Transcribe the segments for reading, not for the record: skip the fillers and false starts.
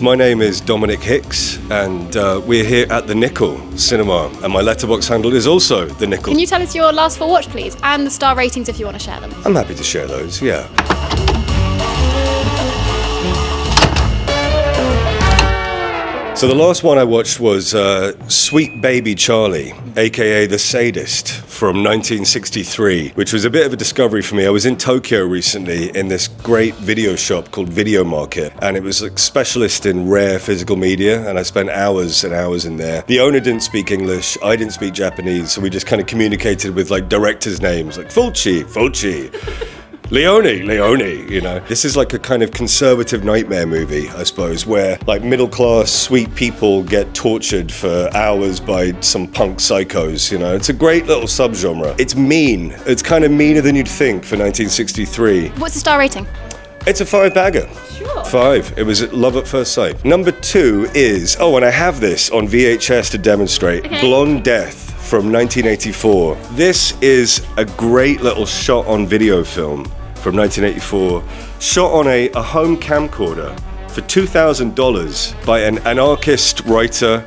My name is Dominic Hicks, and we're here at the Nickel Cinema, and my Letterboxd handle is also the Nickel. Can you tell us your last full watch, please, and the star ratings if you want to share them? I'm happy to share those, yeah. So the last one I watched was Sweet Baby Charlie, aka The Sadist, from 1963, which was a bit of a discovery for me. I was in Tokyo recently in this great video shop called Video Market, and it was a specialist in rare physical media, and I spent hours and hours in there. The owner didn't speak English, I didn't speak Japanese, so we just kind of communicated with like directors' names, like Fulci. Leone, you know. This is like a kind of conservative nightmare movie, I suppose, where like middle-class, sweet people get tortured for hours by some punk psychos, you know. It's a great little subgenre. It's mean. It's kind of meaner than you'd think for 1963. What's the star rating? It's a 5-bagger. Sure. 5. It was love at first sight. Number 2 is, and I have this on VHS to demonstrate, okay. Blonde Death from 1984. This is a great little shot on video film from 1984, shot on a home camcorder for $2,000 by an anarchist writer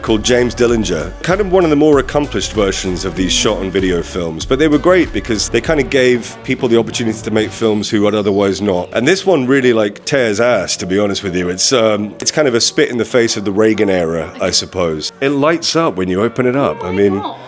called James Dillinger. Kind of one of the more accomplished versions of these shot on video films, but they were great because they kind of gave people the opportunity to make films who would otherwise not. And this one really like tears ass, to be honest with you. It's kind of a spit in the face of the Reagan era, I suppose. It lights up when you open it up. Oh I mean, God.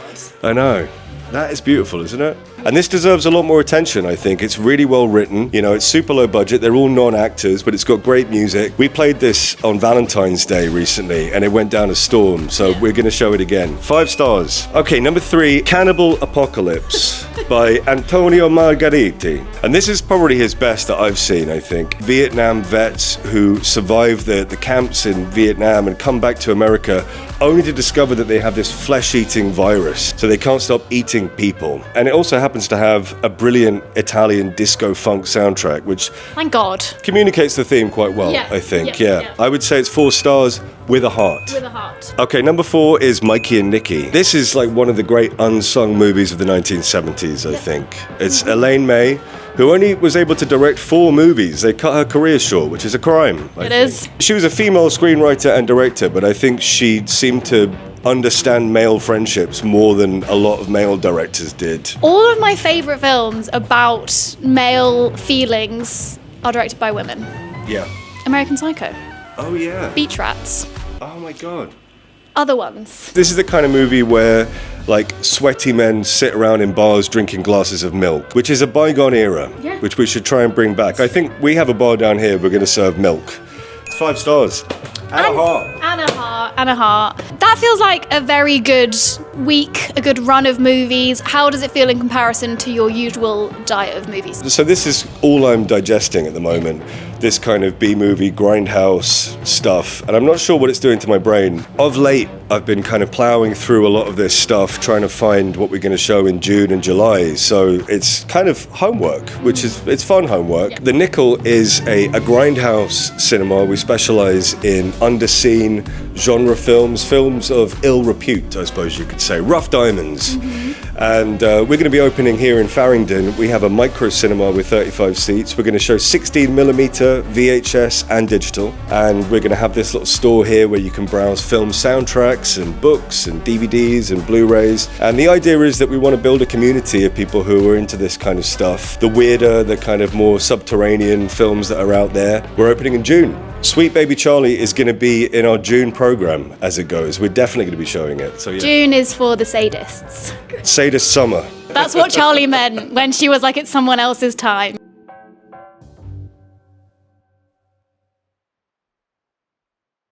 I know. That is beautiful, isn't it? And this deserves a lot more attention, I think. It's really well written. You know, it's super low budget. They're all non-actors, but it's got great music. We played this on Valentine's Day recently, and it went down a storm, so we're going to show it again. 5 stars. Okay, number 3, Cannibal Apocalypse by Antonio Margheriti. And this is probably his best that I've seen, I think. Vietnam vets who survive the camps in Vietnam and come back to America only to discover that they have this flesh-eating virus, so they can't stop eating people. And it also happens to have a brilliant Italian disco funk soundtrack, which Thank God. communicates the theme quite well, I think. Yeah. I would say it's 4 stars with a heart. With a heart. Okay, number 4 is Mikey and Nicky. This is like one of the great unsung movies of the 1970s, I think. It's Elaine May, who only was able to direct 4 movies. They cut her career short, which is a crime. It is. She was a female screenwriter and director, but I think she seemed to understand male friendships more than a lot of male directors did. All of my favourite films about male feelings are directed by women. Yeah. American Psycho. Oh, yeah. Beach Rats. Oh, my God. Other ones. This is the kind of movie where, like, sweaty men sit around in bars drinking glasses of milk, which is a bygone era, which we should try and bring back. I think we have a bar down here, we're going to serve milk. It's 5 stars. And a heart. And a heart. That feels like a very good week, a good run of movies. How does it feel in comparison to your usual diet of movies? So this is all I'm digesting at the moment, this kind of B-movie, grindhouse stuff, and I'm not sure what it's doing to my brain. Of late, I've been kind of ploughing through a lot of this stuff, trying to find what we're going to show in June and July, so it's kind of homework, it's fun homework. Yeah. The Nickel is a grindhouse cinema. We specialise in underseen genre films of ill repute, I suppose you could say, rough diamonds. And we're going to be opening here in Farringdon. We have a micro cinema with 35 seats. We're going to show 16mm VHS and digital, and we're going to have this little store here where you can browse film soundtracks and books and DVDs and Blu-rays. And the idea is that we want to build a community of people who are into this kind of stuff, the weirder, the kind of more subterranean films that are out there. We're opening in June. Sweet Baby Charlie is going to be in our June program as it goes. We're definitely going to be showing it. So yeah. June is for the sadists. Sadist summer. That's what Charlie meant when she was like, it's someone else's time.